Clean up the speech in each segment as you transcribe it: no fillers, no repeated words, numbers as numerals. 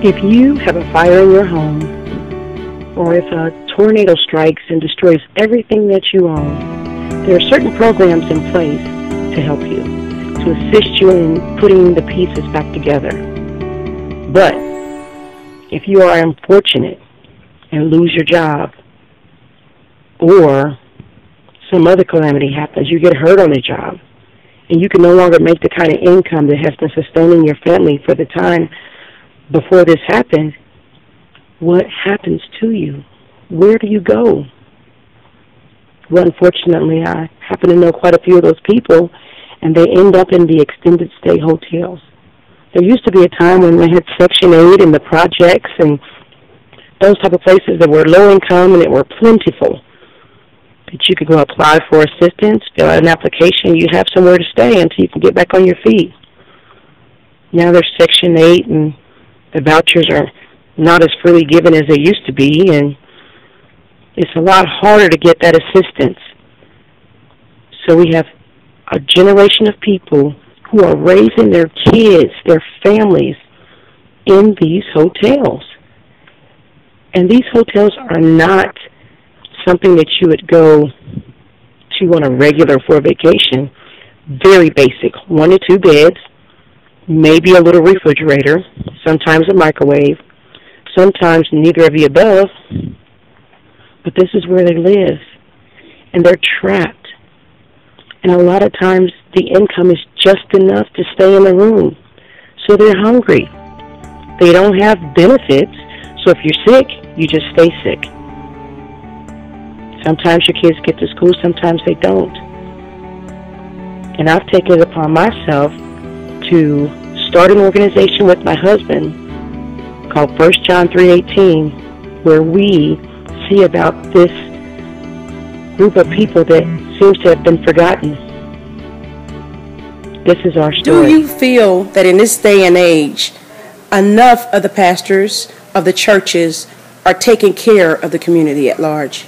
If you have a fire in your home, or if a tornado strikes and destroys everything that you own, there are certain programs in place to help you, to assist you in putting the pieces back together. But if you are unfortunate and lose your job, or some other calamity happens, you get hurt on the job, and you can no longer make the kind of income that has been sustaining your family for the time before this happened, what happens to you? Where do you go? Well, unfortunately, I happen to know quite a few of those people, and they end up in the extended stay hotels. There used to be a time when they had Section 8 and the projects and those type of places that were low income and that were plentiful, that you could go apply for assistance, fill out an application, you'd have somewhere to stay until you can get back on your feet. Now there's Section 8, and the vouchers are not as freely given as they used to be, and it's a lot harder to get that assistance. So we have a generation of people who are raising their kids, their families, in these hotels. And these hotels are not something that you would go to on a regular for a vacation. Very basic, 1 to 2 beds, maybe a little refrigerator, sometimes a microwave, sometimes neither of the above, but this is where they live, and they're trapped. And a lot of times the income is just enough to stay in the room, so they're hungry. They don't have benefits, so if you're sick, you just stay sick. Sometimes your kids get to school, sometimes they don't. And I've taken it upon myself to start an organization with my husband called 1 John 3:18, where we see about this group of people that seems to have been forgotten. This is our story. Do you feel that in this day and age, enough of the pastors of the churches are taking care of the community at large?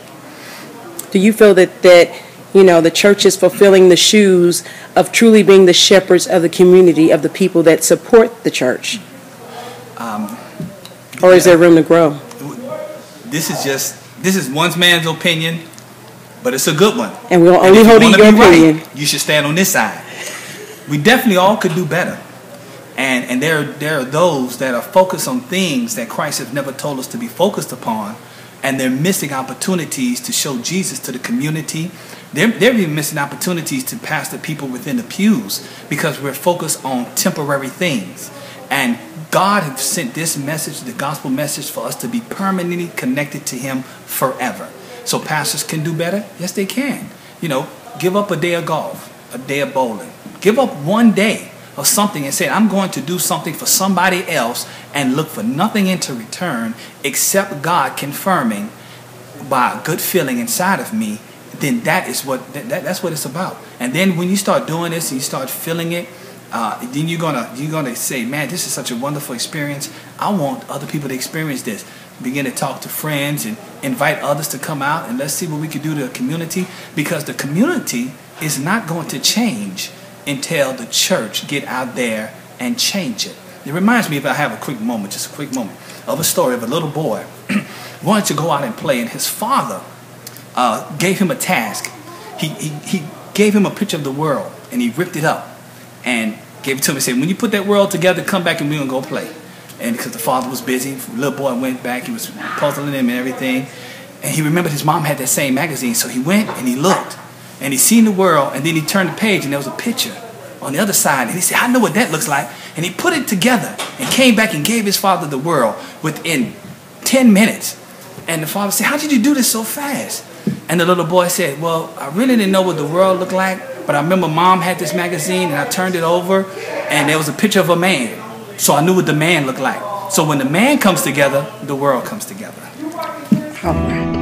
Do you feel that the church is fulfilling the shoes of truly being the shepherds of the community, of the people that support the church? Or is there room to grow? This is one man's opinion, but it's a good one. And we'll only hold your opinion. Right, you should stand on this side. We definitely all could do better. And there are those that are focused on things that Christ has never told us to be focused upon, and they're missing opportunities to show Jesus to the community. They're even missing opportunities to pastor people within the pews because we're focused on temporary things. And God has sent this message, the gospel message, for us to be permanently connected to Him forever. So pastors can do better? Yes, they can. Give up a day of golf, a day of bowling. Give up one day of something and say, I'm going to do something for somebody else and look for nothing in return except God confirming by a good feeling inside of me. Then that's what it's about. And then when you start doing this and you start feeling it, then you're gonna say, man, this is such a wonderful experience. I want other people to experience this. Begin to talk to friends and invite others to come out, and let's see what we can do to the community, because the community is not going to change until the church get out there and change it. It reminds me, if I have a quick moment, just a quick moment, of a story of a little boy wanted to go out and play, and his father gave him a task. He gave him a picture of the world, and he ripped it up and gave it to him and said, when you put that world together, come back and we're going to go play. And because the father was busy, the little boy went back, he was puzzling him and everything, and he remembered his mom had that same magazine, so he went and he looked, and he seen the world, and then he turned the page, and there was a picture on the other side, and he said, I know what that looks like, and he put it together and came back and gave his father the world within 10 minutes. And the father said, how did you do this so fast? And the little boy said, well, I really didn't know what the world looked like, but I remember Mom had this magazine, and I turned it over, and there was a picture of a man. So I knew what the man looked like. So when the man comes together, the world comes together. All right.